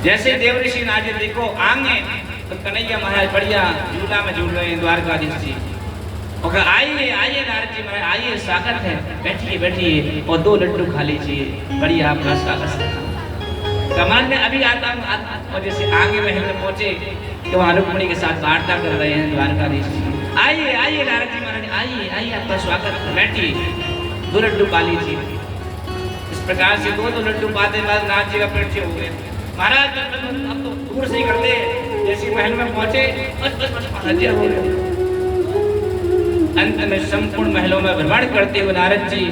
जैसे देवऋषि नारद देखो आंगे तो कन्हैया महाराज बढ़िया झूला में झूल रहे हैं द्वारकाधीश जी। और आइए आइए नारद जी महाराज आइए, स्वागत है, बैठिए बैठिए और 2 लड्डू खा लीजिए, बढ़िया आपका स्वागत है। कमान में अभी आता हूँ। और जैसे आगे महल में पहुंचे तो वहाँ रुक्मिणी के साथ वार्ता कर रहे हैं द्वारकाधीश जी। आइए आइए नारद जी महाराज आइए आइए, आपका स्वागत है, बैठिए 2 लड्डू खा लीजिए। इस प्रकार से 2 लड्डू पाते बाद नारद जी का पेट से हो गया। महाराज अब तो दूर से ही करते, जैसे महल में पहुंचे बस महाराज हो गए। अंत में संपूर्ण महलों में भ्रमण करते हुए नारद जी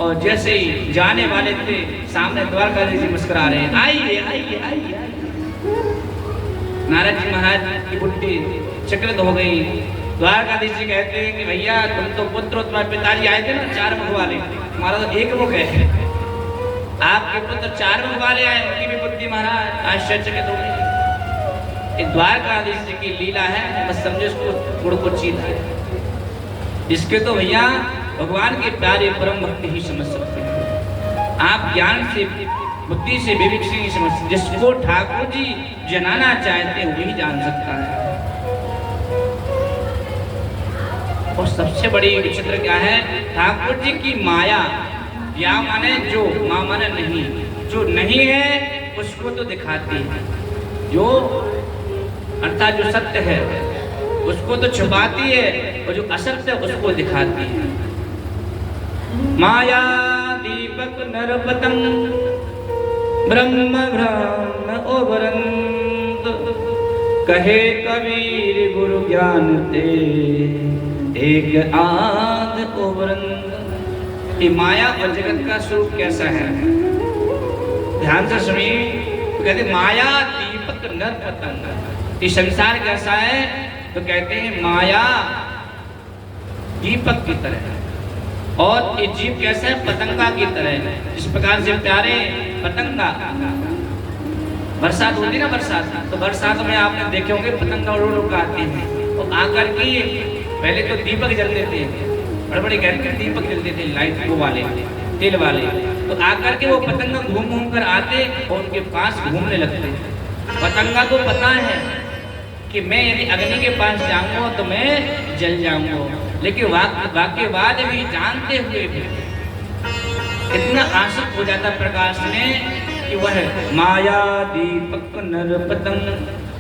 और जैसे ही जाने वाले थे सामने द्वारकाधीश जी मुस्कुरा रहे हैं, आइए आइए आइए। नारद जी महाराज की बुद्धि चकित हो गई। द्वारकाधीश जी कहते हैं कि भैया तुम तो पुत्र, तुम्हारे पिताजी आए थे ना 4 मुख वाले, तुम्हारा तो 1 मुख है, आपके पुत्र 4 मुख वाले आए, उनकी भी बुद्धि महाराज आश्चर्यचकित हो गई। द्वारकाधीश जी की लीला है, बस समझो इसको गुड़ को चीता है। इसके तो भैया भगवान के प्यारे परम भक्त ही समझ सकते हैं। आप ज्ञान से बुद्धि से विवेक से नहीं समझ सकते। जिसको ठाकुर जी जनाना चाहते हैं वही जान सकता है। और सबसे बड़ी विचित्र क्या है, ठाकुर जी की माया, या माने जो, मां माने नहीं, जो नहीं है उसको तो दिखाती है, जो अर्थात जो सत्य है उसको तो छुपाती है, और जो असत्य है उसको दिखाती है। माया दीपक नरपतम ब्रह्म ब्रह्म ओवरंत, कहे कबीर गुरु ज्ञान ते एक आध ओवरंत। ये माया और जगत का स्वरूप कैसा है, ध्यान से सुनिए। तो कहते माया दीपक नरपतम, ये संसार कैसा है, तो कहते हैं माया दीपक की तरह और ये जीव कैसा है, पतंगा की तरह। इस प्रकार से प्यारे पतंगा, बरसात होती ना बरसात, तो बरसात में आपने देखे होंगे पतंगा उड़ उड़ आते हैं और आकर के पहले तो दीपक जलते थे, बड़े बड़े घर के दीपक जलते थे, लाइट वो वाले तेल वाले, तो आकर के वो पतंगा घूम घूम कर आते और उनके पास घूमने लगते। पतंगा को पता है कि मैं यदि अग्नि के पास जाऊंगा तो मैं जल जाऊंगा, लेकिन वाक्य बाद भी जानते हुए भी इतना आसक्त हो जाता प्रकाश में कि वह माया दीपक नर पतंग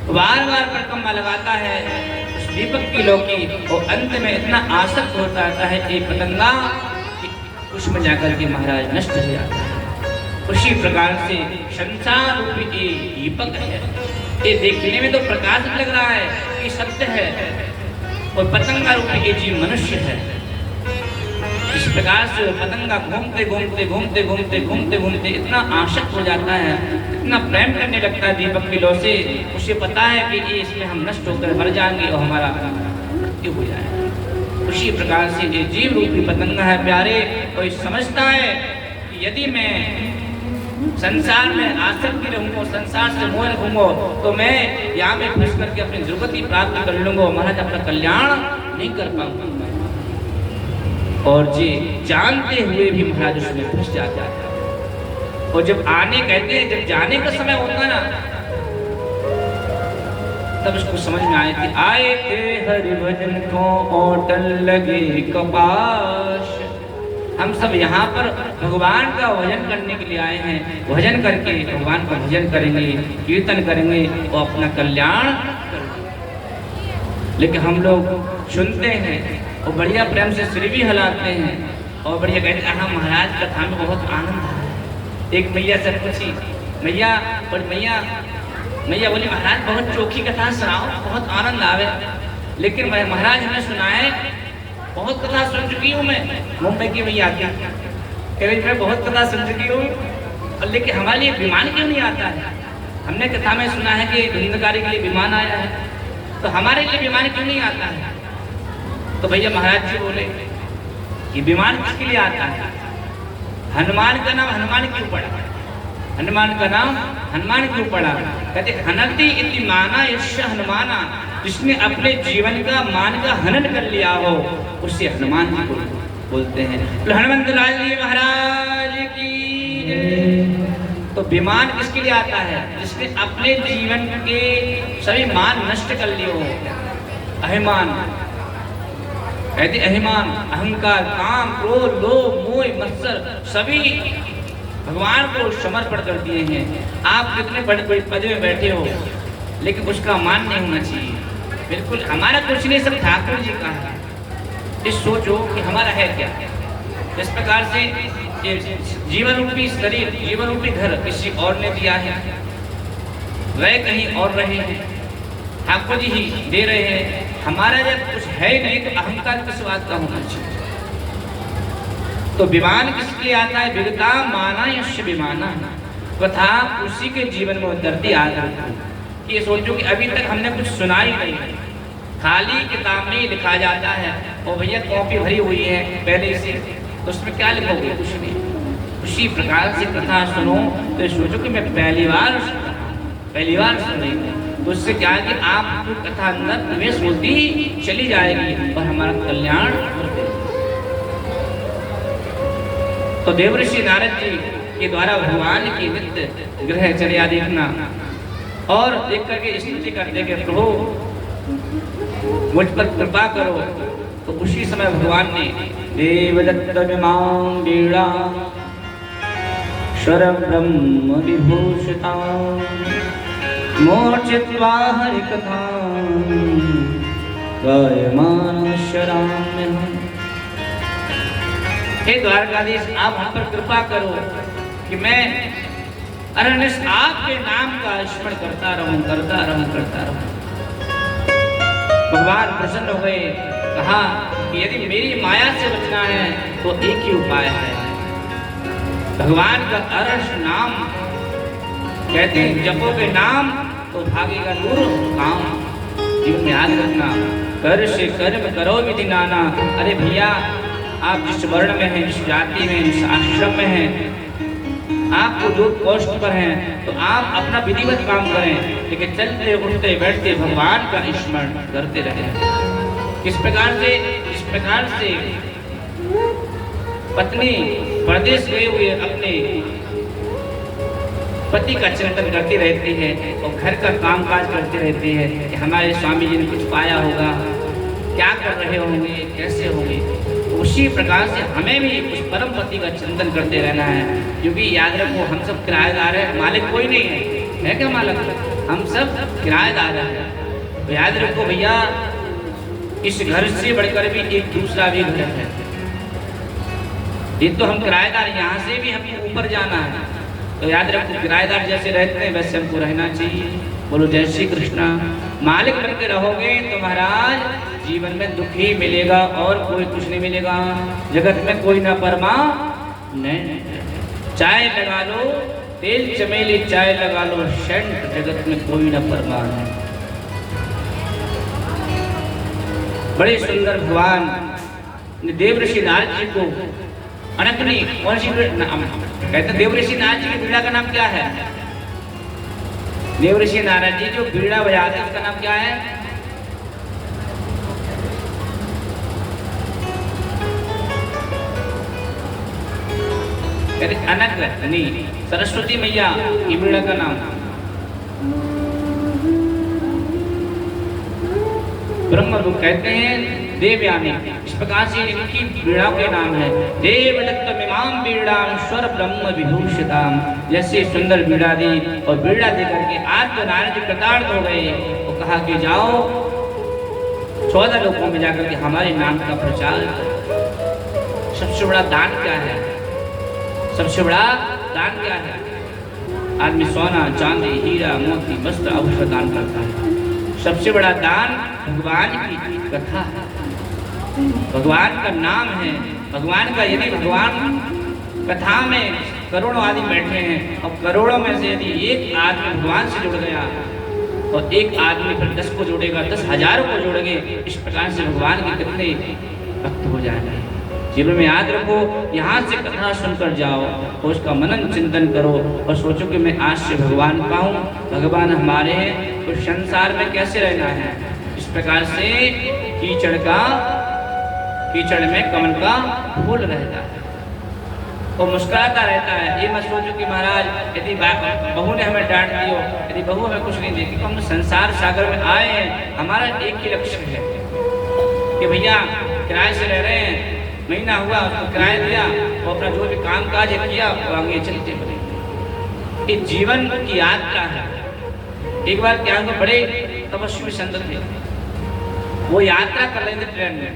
बार बार परिक्रमा लगाता है उस दीपक की लौकी, और अंत में इतना आसक्त हो जाता है ये पतंगा कि उसमें जाकर के महाराज नष्ट हो जाता है। उसी प्रकार से संसार रूपी दीपक है, ये देखने में तो प्रकाश लग रहा है कि सत्य है, और पतंगा रूपी ये जीव मनुष्य है। इस प्रकार से पतंगा घूमते घूमते घूमते घूमते घूमते घूमते इतना आसक्त हो जाता है, इतना प्रेम करने लगता है दीपक की लौ से, उसे पता है कि ये इसमें हम नष्ट होकर मर जाएंगे और हमारा मृत्यु हो जाएगा। उसी प्रकार से ये जीव रूपी पतंगा है प्यारे, और समझता है कि यदि मैं संसार में आसक्ति रहूंगा, संसार से मोह रखूंगा, तो मैं यहाँ में फंस करके अपनी दुर्गति प्राप्त कर लूंगा, महाराज अपना कल्याण नहीं कर पाऊंगा। और जी जानते हुए भी महाराज उसमें फंस जाता है। और जब आने कहते हैं, जब जाने का समय होता ना, तब उसको समझ में आए कि आए थे हरि भजन को ओटल लगे कपाश। हम सब यहाँ पर भगवान का भजन करने के लिए आए हैं, भजन करके भगवान का भजन करेंगे, कीर्तन करेंगे और अपना कल्याण करेंगे। लेकिन हम लोग सुनते हैं और बढ़िया प्रेम से सिर भी हिलाते हैं और बढ़िया कहते हैं हाँ महाराज कथा में बहुत आनंद है। एक मैया से पूछी, मैया और मैया बोली महाराज बहुत चोखी कथा सुनाओ, बहुत आनंद आवे। लेकिन महाराज हमने सुना है, बहुत कथा सुन चुकी हूँ मैं, मुंबई की मैया आती कह रही मैं बहुत कथा सुन चुकी हूँ, और लेकिन हमारे लिए विमान क्यों नहीं आता है? हमने कथा में सुना है कि धुंधकारी के लिए विमान आया है, तो हमारे लिए विमान क्यों नहीं आता है? तो भैया महाराज जी बोले कि विमान किसके लिए आता है? हनुमान का नाम हनुमान क्यों पड़ा? हनुमान का नाम हनुमान क्यों पड़ा? कहते हनति इति माना यश हनुमाना, जिसने अपने जीवन का मान का हनन कर लिया हो उससे हनुमान जी को बोलते हैं। हनुमंत लाल जी महाराज की तो विमान किसके लिए आता है? जिसने अपने जीवन के सभी मान नष्ट कर लिए हो। अभिमान, कहते अभिमान, अहंकार, काम, क्रोध, लोभ, मोह, मत्सर सभी भगवान को समर्पण कर दिए हैं। आप कितने बड़े बड़े पद में बैठे हो, लेकिन उसका मान नहीं होना चाहिए। बिल्कुल हमारा कुछ नहीं, सब ठाकुर जी का है। इस सोचो कि हमारा है क्या। इस प्रकार से जीवन रूपी शरीर, जीवन रूपी घर किसी और ने दिया है, वह कहीं और रहे हैं, ठाकुर जी ही दे रहे हैं। हमारा जब कुछ है ही नहीं तो अहंकार किस बात का होना चाहिए। तो विमान किसके आता है? विगता माना यश विमाना, कथा उसी के जीवन में उतरती आ जाती। ये सोचो कि अभी तक हमने कुछ सुना ही नहीं, खाली किताब में लिखा जाता है और भैया कॉपी भरी हुई है पहले से, तो उसमें क्या लिखोगे? कुछ नहीं। उसी प्रकार से कथा सुनो तो सोचो कि मैं पहली बार सुन रही हूँ, तो उससे क्या है कि आपको कथा अंदर प्रवेश होती चली जाएगी और हमारा कल्याण होते। तो देवर्षि नारद जी के द्वारा भगवान की नित्य ग्रहचर्या देखना और देख करके स्तुति करते कि प्रभु मुझ पर कृपा करो। तो उसी समय भगवान ने देवदत्त विमां वीणा शरब्रह्म विभूषिता मोर्चित्वा हरिकथा गायमान शराम्यहम्। हे द्वारकाधीश, आप हम पर कृपा करो कि मैं अरनिश आपके नाम का स्मरण करता रहूं। भगवान प्रसन्न हो गए, कहा कि यदि मेरी माया से बचना है तो एक ही उपाय है, भगवान का अरस नाम। कहते हैं जपोगे नाम तो भागेगा दूर काम। जीवन में याद रखना, कर से कर्म करो विधि नाना। अरे भैया, आप जिस वर्ण में हैं, जिस जाति में, जिस आश्रम में हैं, आपको जो पोस्ट पर हैं, तो आप अपना विधिवत काम करें, लेकिन चलते उठते बैठते भगवान का स्मरण करते रहें। किस प्रकार से? इस प्रकार से पत्नी परदेश गए हुए अपने पति का चिंतन करती रहती है और घर का कामकाज करती रहती है कि हमारे स्वामी जी ने कुछ पाया होगा, क्या कर रहे होंगे, कैसे होंगे। उसी प्रकार से हमें भी उस परम पति का चिंतन करते रहना है, क्योंकि याद रखो हम सब किराएदार हैं, मालिक कोई नहीं है क्या मालिक? हम सब किराएदार हैं। तो याद रखो भैया, इस घर से बढ़कर भी एक दूसरा भी घर है। ये तो हम किराएदार, यहाँ से भी हमको ऊपर जाना है। तो याद रखो, किराएदार जैसे रहते हैं वैसे हमको रहना चाहिए। बोलो जय श्री कृष्णा। मालिक बनकर रहोगे तो महाराज जीवन में दुख ही मिलेगा और कोई कुछ नहीं मिलेगा। जगत में कोई ना परमा नहीं। चाय लगा लो, तेल चमेली चाय लगा लो, सेंट जगत में कोई ना परमा नहीं। बड़े सुंदर भगवान देवर्षि नारद जी को अनकनी कौन सी नाम कहते हैं? देवर्षि नारद जी की बीड़ा का नाम क्या है? देवर्षि नारद जी जो बीड़ा बजाते हैं उसका नाम क्या है? कहते अनकनी, सरस्वती मैया की बीड़ा का नाम। ब्रह्मरूप कहते हैं देवयानी। इस प्रकार से इनकी बीड़ा के नाम है देवदत्त विमां वीणां स्वर ब्रह्म विभूषितां। जैसे सुंदर बीड़ा दी और बीड़ा दे करके आज तो नारद जी कृतार्थ हो गए। वो कहा कि जाओ 14 लोगों में जाकर के हमारे नाम का प्रचार करो। सबसे बड़ा दान क्या है? सबसे बड़ा दान क्या है? आदमी सोना, चांदी, हीरा, मोती, वस्त्र, औषध दान करता है। सबसे बड़ा दान भगवान की कथा है, भगवान का नाम है। भगवान का यदि भगवान कथा में करोड़ों आदमी बैठे हैं और करोड़ों में से यदि एक आदमी भगवान से जुड़ गया और एक आदमी फिर 10 को जोड़ेगा, 10 हजारों को जोड़ेंगे, इस प्रकार से भगवान के कितने भक्त हो जाएंगे। जीवन में याद रखो, यहाँ से कथा सुनकर जाओ और उसका मनन चिंतन करो और सोचो कि मैं आज से भगवान का हूँ, भगवान हमारे हैं, तो संसार में कैसे रहना है। इस प्रकार से कीचड़ में कमल का फूल रहता है। वो मुस्कुराता रहता है। ये मत सोचो कि महाराज यदि बहू ने हमें डांट दी हो, यदि बहू हमें कुछ नहीं देती, तो हम संसार सागर में आए हैं, हमारा एक ही लक्ष्य है कि भैया किराए से रह रहे हैं, महीना हुआ उसको किराया दिया, वो अपना जो भी काम काज किया वो आगे चलते बने। ये जीवन की यात्रा है। एक बार क्या हुआ, बड़े तपस्वी संत थे, वो यात्रा कर रहे थे ट्रेन में,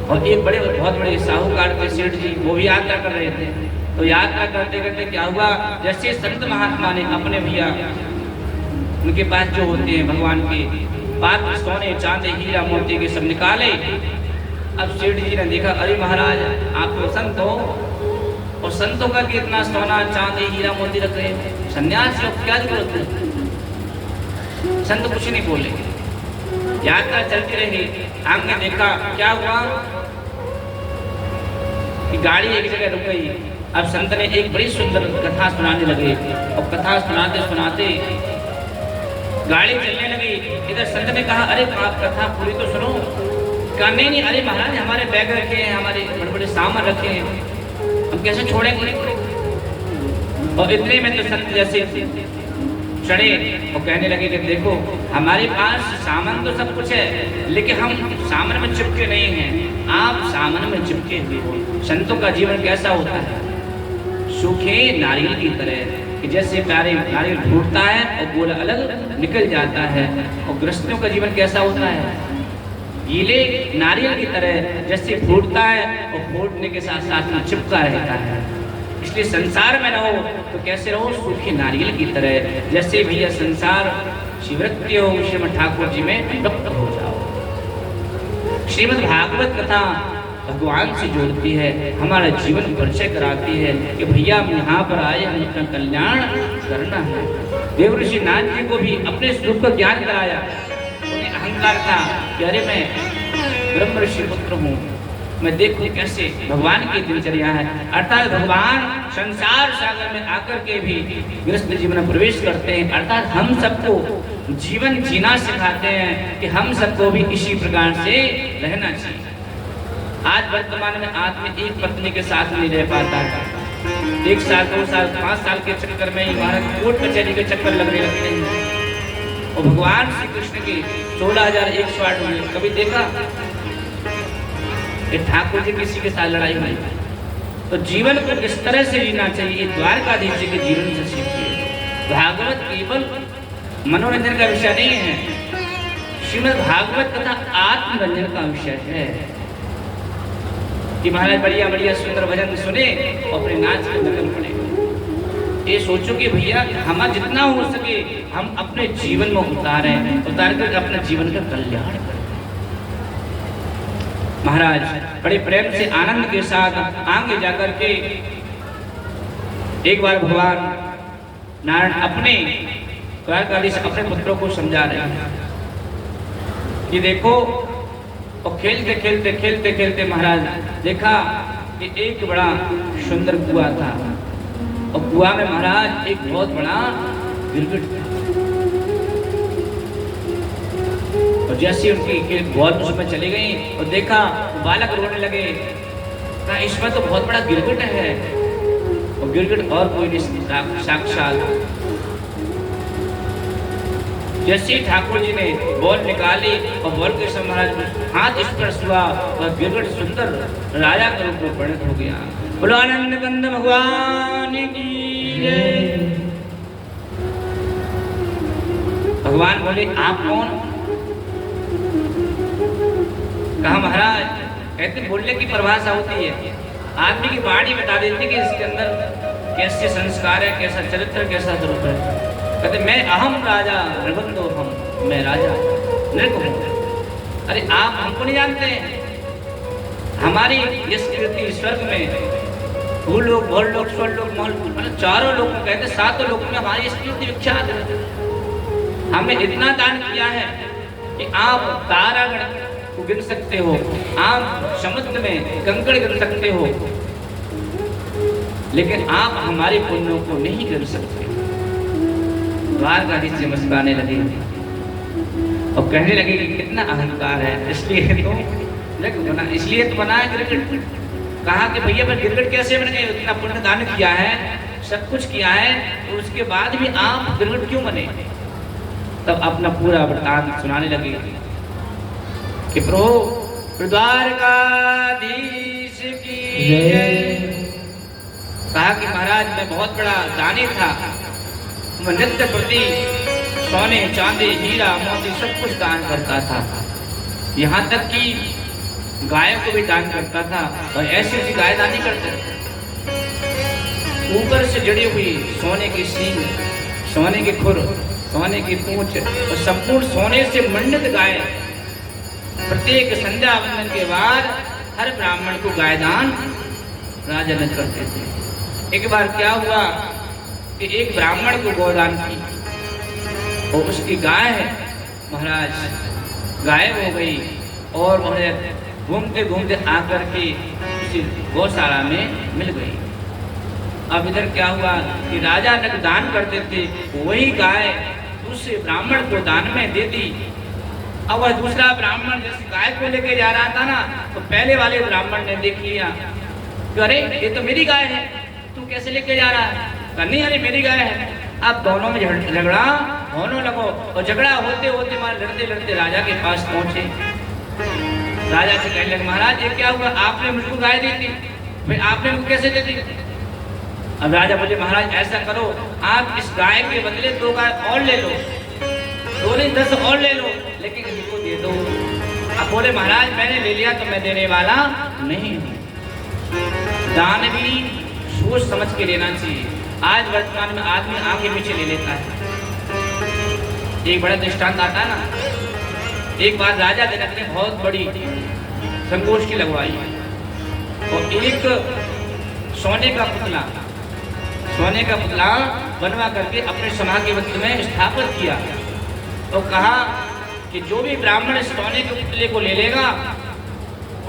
और एक बहुत बड़े साहूकार के सेठ जी वो भी यात्रा कर रहे थे। तो यात्रा करते करते क्या हुआ, जैसे संत महात्मा ने अपने भैया उनके पास जो होते हैं भगवान के पात्र, सोने चांदी हीरा मोती के सब निकाले। अब सेठ जी ने देखा, अरे महाराज आप तो संत हो, और संतों का कितना सोना चांदी हीरा मोती रख रहे हैं, सन्यासी को क्या जरूरत है। संत कुछ नहीं बोले, यात्रा चलती रही। हमने देखा क्या हुआ कि गाड़ी एक जगह रुक गई। अब संत ने एक बड़ी सुंदर कथा सुनाने लगे, और कथा सुनाते सुनाते गाड़ी चलने लगी। इधर संत ने कहा, अरे कथा पूरी तो सुनो। कहा नहीं, अरे महाराज हमारे बैग रखे हैं, हमारे बड़े बड़े सामान रखे हैं, हम कैसे छोड़ेंगे। और इतने में तो संत जैसे चढ़े और कहने लगे कि देखो हमारे पास सामान तो सब कुछ है, लेकिन हम सामान में चिपके नहीं हैं, आप सामान में चिपके हुए हो। संतों का जीवन कैसा होता है, सूखे नारियल की तरह, कि जैसे प्यारे नारियल फूटता है और गोला अलग निकल जाता है। और गृहस्थियों का जीवन कैसा होता है, गीले नारियल की तरह, जैसे फूटता है और फूटने के साथ साथ में चिपका रहता है। इसलिए संसार में रहो तो कैसे रहो, सूखे नारियल की तरह। जैसे भैया संसार शिवृत्ति हो, श्रीमद् ठाकुर जी में विभक्त हो जाओ। श्रीमद् भागवत कथा भगवान से जोड़ती है, हमारा जीवन परिचय कराती है कि भैया हम यहाँ पर आए, हमें अपना कल्याण करना है। देवऋषि नाथ जी को भी अपने स्वरूप का ज्ञान कराया। उन्हें अहंकार था कि अरे मैं ब्रह्म ऋषि पुत्र हूँ, मैं देखूं कैसे भगवान की दिनचर्या है। अर्थात भगवान संसार सागर में आकर के भी गृहस्थ जीवन में प्रवेश करते हैं, अर्थात हम सबको जीवन जीना सिखाते हैं कि हम सबको भी इसी प्रकार से रहना चाहिए। आज वर्तमान में आदमी एक पत्नी के साथ नहीं रह पाता है, 1 साल 2 साल 5 साल के चक्कर में ही भारत कोर्ट कचहरी के चक्कर लगने लगते हैं। और भगवान श्री कृष्ण के 16,108 हुए, कभी देखा कि ठाकुर जी किसी के साथ लड़ाई हुई? तो जीवन को किस तरह से जीना चाहिए, द्वारकाधीश जी के जीवन से सीखिए। भागवत केवल मनोरंजन का विषय नहीं है, श्रीमद् भागवत कथा आत्मरंजन का विषय है। कि महाराज बढ़िया बढ़िया सुंदर भजन सुने और अपने नाच के नकल पड़े। ये सोचो कि भैया हमारा जितना हो सके हम अपने जीवन में उतार कर अपने जीवन का कल्याण करें। महाराज बड़े प्रेम से आनंद के साथ आगे जाकर के एक बार भगवान नारायण अपने द्वारकाधीश अपने पुत्रों को समझा रहे हैं कि देखो। और खेलते खेलते खेलते खेलते महाराज देखा कि एक बड़ा सुंदर कुआं था, और कुआं में महाराज एक बहुत बड़ा गिरगिट था। और जैसे उनकी बहुत उसमें चली गई और देखा बालक रोने लगे, कहा इसमें तो बहुत बड़ा गिरगिट है। और गिरगिट और कोई नहीं, साक्षात जैसे ठाकुर जी ने बॉल निकाली और बॉल के समय महाराज हाथ स्पर्श हुआ और गिरगिट सुंदर राजा के रूप में परिणत हो गया। बोलो आनंद कंद भगवान की जय। भगवान बोले आप कौन? कहा महाराज, कहते बोलने की परिभाषा होती है, आदमी की वाणी बता देती कि इसके अंदर कैसे संस्कार है, कैसा चरित्र, कैसा स्वरूप है। कहते मैं अहम राजा नृबंधो हम, मैं राजा नृप हूँ। अरे आप हमको नहीं जानते? हमारी इस कीर्ति स्वर्ग में भूलोक भौलोक स्वर्लोक महलोक, मतलब चारों लोग कहते 7 लोग में हमारी इस कीर्ति विख्यात है। हमने इतना दान किया है कि आप तारागण को गिन सकते हो, आप समुद्र में कंकड़ गिन सकते हो, लेकिन आप हमारे पुण्यों को नहीं गिन सकते। द्वारकाधीश से मुस्कुराने लगे और कहने लगे कि कितना अहंकार है, इसलिए तो बनाया गिरगिट। कहा कि भैया फिर गिरगिट कैसे बन गए, इतना पुण्य दान किया है, सब कुछ किया है, तो उसके बाद भी आप गिरगिट क्यों बने? तब अपना पूरा वृत्तांत सुनाने लगे कि प्रभु द्वारकाधीश की जय। कहा कि महाराज मैं बहुत बड़ा दानी था, मैं नित्य प्रति सोने चांदी हीरा मोती सब कुछ दान करता था, यहाँ तक कि गायों को भी दान करता था। और ऐसी ऐसी गाय दान नहीं करते, ऊपर से जड़ी हुई सोने की सींग, सोने की खुर, सोने की पूंछ और संपूर्ण सोने से मंडित गाय प्रत्येक संध्या वंदन के बाद हर ब्राह्मण को गाय दान राजा ने करते थे। एक बार क्या हुआ कि एक ब्राह्मण को गोदान की और उसकी गाय महाराज गायब हो गई और उन्हें घूमते घूमते आकर के उसी गौशाला में मिल गई। अब इधर क्या हुआ कि राजा ने दान करते थे, वही गाय दूसरे ब्राह्मण को दान में दे दी। अब वह दूसरा ब्राह्मण जैसे गाय को लेके जा रहा था ना, तो पहले वाले ब्राह्मण ने देख लिया कि अरे ये तो मेरी गाय है, तू कैसे लेके जा रहा है? नहीं अरे मेरी गाय है। अब दोनों में झगड़ा होने लगो और झगड़ा होते होते लड़ते लड़ते राजा के पास पहुंचे। राजा से कहने लगे महाराज ये क्या हुआ, आपने मुझको गाय दी थी, फिर आपने मुझको कैसे दे दी? अब राजा बोले महाराज ऐसा करो, आप इस गाय के बदले 2 गाय और ले लो, 2 नहीं 10 और ले लो, लेकिन इनको दे दो। अब बोले महाराज मैंने ले लिया तो मैं देने वाला नहीं हूँ। दान भी सोच समझ के लेना चाहिए। आज वर्तमान में आदमी आगे पीछे ले लेता है। एक बड़ा दृष्टांत आता है ना, एक बार राजा जनक ने बहुत बड़ी संगोष्ठी लगवाई और एक सोने का पुतला बनवा करके अपने सभा के मध्य में स्थापित किया और कहा कि जो भी ब्राह्मण इस सोने के पुतले को ले लेगा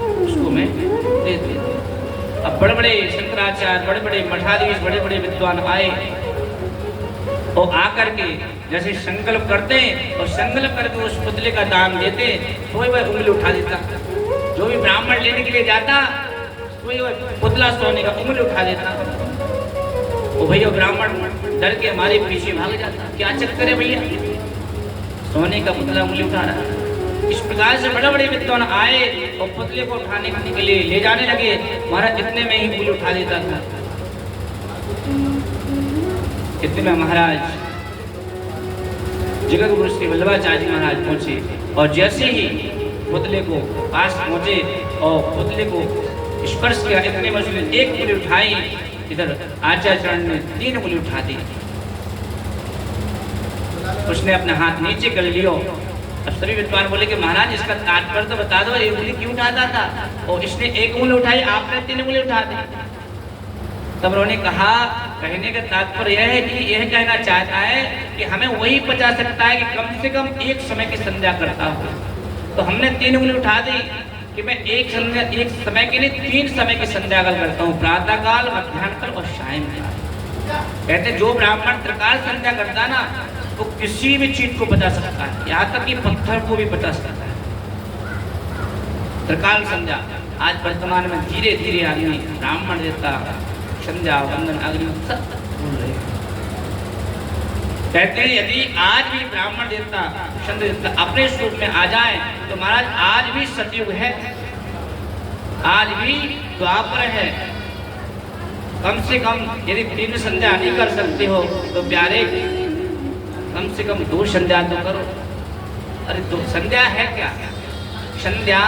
उसको मैं दे दूंगा। अब बड़े बड़े शंकराचार्य, बड़े बड़े मठाधीश, बड़े बड़े विद्वान आए और आकर के जैसे संकल्प करते और संकल्प करके उस पुतले का दान देते, कोई वह उंगली उठा देता। जो भी ब्राह्मण लेने के लिए जाता कोई वह पुतला सोने का उंगली उठा देता। ओ भैया ब्राह्मण डर के हमारे पीछे भाग जाता, क्या चक्कर है भैया, सोने का पुतला उंगली उठा रहा। इस प्रकार से बड़े बड़े विद्वान आए और पुतले को उठाने के लिए ले जाने लगे। महाराज इतने में ही उंगली उठा देता था। इतने में महाराज जगत गुरु श्री वल्लभाचार्य जी महाराज पहुंचे और जैसे ही पुतले को पास पहुंचे और पुतले को स्पर्श किया, इतने में उसने 1 उंगली उठाई, इधर आचार्य चरण ने 3 उंगली उठा दी। उसने अपना हाथ नीचे कर लियो। अब सभी विद्वान बोले कि महाराज इसका तात्पर्य तो बता दो, ये उंगली क्यों उठाता था? और इसने 1 उंगली उठाई, आपने 3 उंगली उठा दी। तब उन्होंने कहा, कहने का तात्पर्य यह है कि यह कहना चाहता है कि हमें वही बचा सकता है कि कम से कम एक समय की संध्या करता हो। तो हमने 3 उंगली उठा दी कि मैं एक समय के लिए 3 समय की संध्या करता हूँ, प्रातः काल, मध्याह्न काल और सायंकाल। कहते जो ब्राह्मण त्रिकाल संध्या करता ना, वो किसी भी चीज को बचा सकता है, यहाँ तक कि पत्थर को भी बचा सकता है। त्रिकाल संध्या आज वर्तमान में धीरे धीरे आदमी ब्राह्मण देता, संध्या वंदन अग्नि सब भूल रहे। कहते हैं यदि आज भी ब्राह्मण देवता, चंद्र देवता अपने स्वरूप में आ जाए तो महाराज आज भी सतयुग है, आज भी द्वापर है। कम से कम यदि 3 संध्या नहीं कर सकते हो तो प्यारे कम से कम 2 संध्या तो करो। अरे 2 संध्या है क्या? संध्या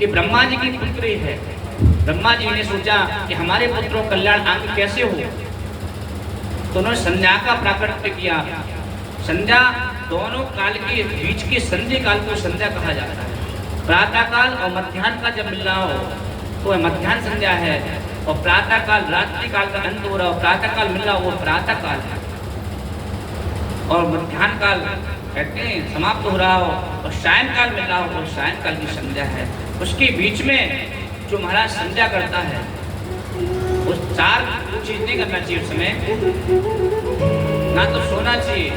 ये ब्रह्मा जी की पुत्री है। ब्रह्मा जी ने सोचा कि हमारे पुत्रों का कल्याण आगे कैसे हो, तो उन्होंने संध्या का प्राकट्य किया। संध्या दोनों काल के बीच के संध्या काल को संध्या कहा जाता है। प्रातः काल और मध्याह्न का जब मिल रहा हो तो वह मध्याह्न संध्या है, और प्रातः काल रात्रि काल का अंत हो रहा हो, प्रातः काल मिल रहा हो वो प्रातः काल है, और मध्याह्न काल कहते हैं समाप्त हो रहा हो और सायंकाल मिल रहा हो वो सायंकाल की संध्या है। उसके बीच में जो महाराज संध्या करता है उस 4 चीज नहीं करना चाहिए उस समय, ना तो सोना चाहिए,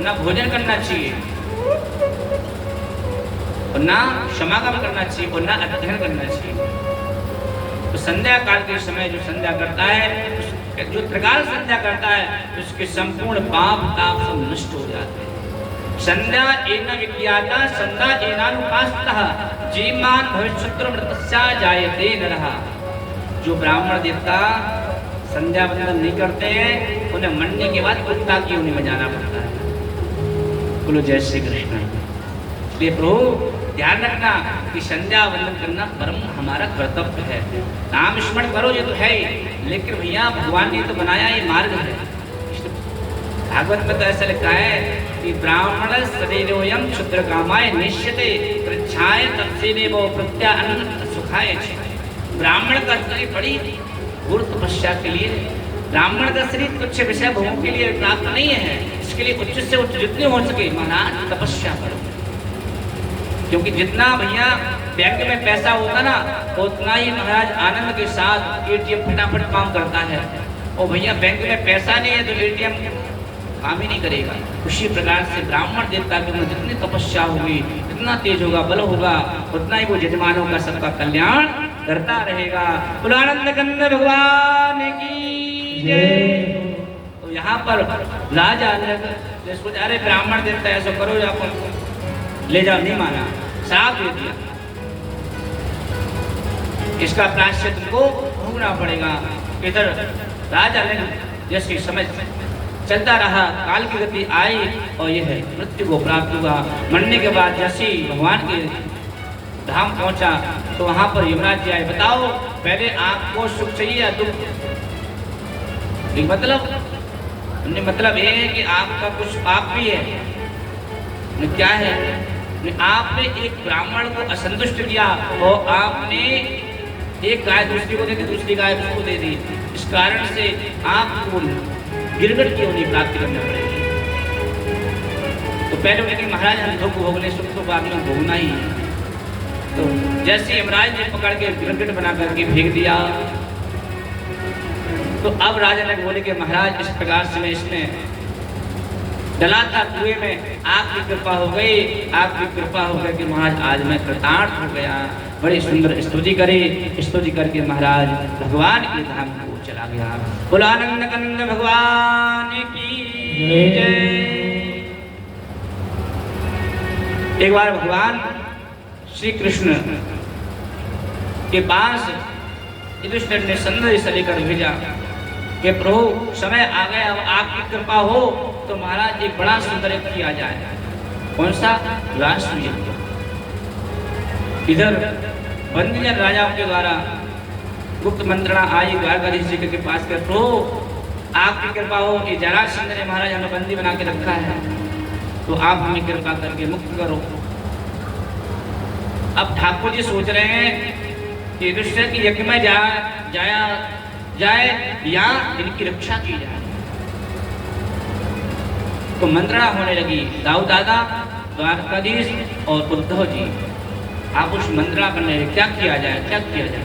ना भोजन करना चाहिए, और ना समागम करना चाहिए, और ना अध्ययन करना चाहिए। तो संध्या काल के समय जो संध्या करता है, जो त्रिकाल संध्या करता है, उसके संपूर्ण पाप ताप सब नष्ट हो जाते हैं। संध्या एन विज्ञाता संध्या एनानुपास्तः जीमान भविष्यत्र मृतस्या जायते नरः। जो ब्राह्मण देवता संध्या वंदन नहीं करते हैं, उन्हें मरने के बाद कुत्ता की उन्हें बजाना पड़ता है। बोलो जय श्री कृष्ण। इसलिए प्रभु ध्यान रखना कि संध्या वंदन करना परम हमारा कर्तव्य है। नाम स्मरण करो ये तो है ही, लेकिन भैया भगवान ने तो बनाया ये मार्ग है। भागवत में तो ऐसा लिखा है कि ब्राह्मण शरीरोयम क्षुद्र कामाय निश्यते पृच्छाय तत्सेदेवो प्रत्यान्न सुखाय। ब्राह्मण का शरीर बड़ी घोर तपस्या के लिए, ब्राह्मण का शरीर तुच्छ विषय भोगों के लिए प्राप्त नहीं है। इसके लिए उच्च से उच्च जितने हो सके महाराज तपस्या करो। क्योंकि जितना भैया बैंक में पैसा होता ना, उतना ही महाराज आनंद के साथ एटीएम फटाफट काम करता है। और भैया बैंक में पैसा नहीं है तो एटीएम काम ही नहीं करेगा। उसी प्रकार से ब्राह्मण देवता के अंदर जितनी तपस्या होगी, जितना तेज होगा, बल होगा, उतना ही वो यजमानों का सबका कल्याण करता रहेगा। आनंद कंद भगवान की जय। तो यहाँ पर राजा ने सोचा अरे ब्राह्मण देवता ऐसा करो, आप ले जाओ, नहीं माना, श्राप दे दिया। इसका प्रायश्चित तुमको भोगना पड़ेगा। इधर राजा ने जैसे समय चलता रहा, काल की गति आई और यह है मृत्यु को प्राप्त हुआ। मरने के बाद जैसे भगवान के धाम पहुंचा तो वहां पर यमराज जी आए, बताओ पहले आपको सुख चाहिए या दुख? मतलब ये है कि आपका कुछ पाप भी है। क्या है? आपने एक ब्राह्मण को असंतुष्ट किया और आपने एक गाय दूसरी को दे दी, दूसरी गाय उसको दे दी। इस कारण से आपको गिरगिट की उन्हें प्राप्ति करनी पड़ेगी। तो पहले उन्हें महाराज हम दुख भोगने, सुख तो बाद में भोगना ही है। तो जैसे यमराज ने पकड़ के गिरगिट बना करके फेंक दिया, तो अब राजा ने बोले कि महाराज इस प्रकार से मैं इसमें डला था कुएं में, आपकी कृपा हो गई, आपकी कृपा हो गई कि महाराज आज मैं कृतार्थ हो गया। बड़ी सुंदर स्तुति करे, स्तुति करके महाराज भगवान के धाम को चला गया। बोलो आनंद कंद भगवान की जय। एक बार भगवान श्री कृष्ण के पास युधिष्ठिर ने संदेश लेकर भेजा कि प्रभु समय आ गया, अब आपकी कृपा हो तो महाराज एक बड़ा सुंदर यज्ञ किया जाए। कौन सा? राष्ट्र यज्ञ। इधर बंदीजन राजाओं के द्वारा गुप्त मंत्रणा आई द्वारकाधीश जी के पास कर, प्रभु आपकी कृपा हो, ये जरासंध ने महाराज हमें बंदी बना के रखा है, तो आप हमें कृपा करके मुक्त करो। अब ठाकुर जी सोच रहे हैं कि युधिष्ठिर की यज्ञ में जाए या इनकी रक्षा की जाए। तो मंत्रणा होने लगी। दाऊ दादा, द्वारकाधीश और उद्धव जी आप उस मंत्रणा करने लगे, क्या किया जाए, क्या किया जाए।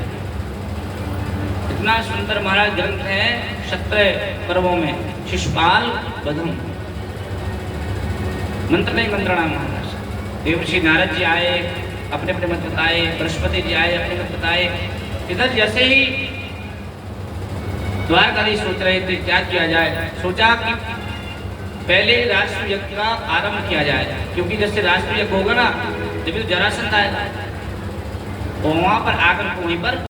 इतना सुंदर महाराज ग्रंथ है 17 पर्वों में, शिशुपाल बधम मंत्र नहीं मंत्रणा महाराज। देवर्षि नारद जी आए, अपने अपने मत बताए, बृहस्पति जी आए, अपने मत बताए। इधर जैसे ही द्वारकाधीश सोच रहे थे क्या किया जाए, सोचा कि पहले राष्ट्र यज्ञ का आरंभ किया जाए, क्योंकि जैसे राष्ट्र यज्ञ होगा ना, जब जरासंध आएगा और वहां पर आकर वहीं पर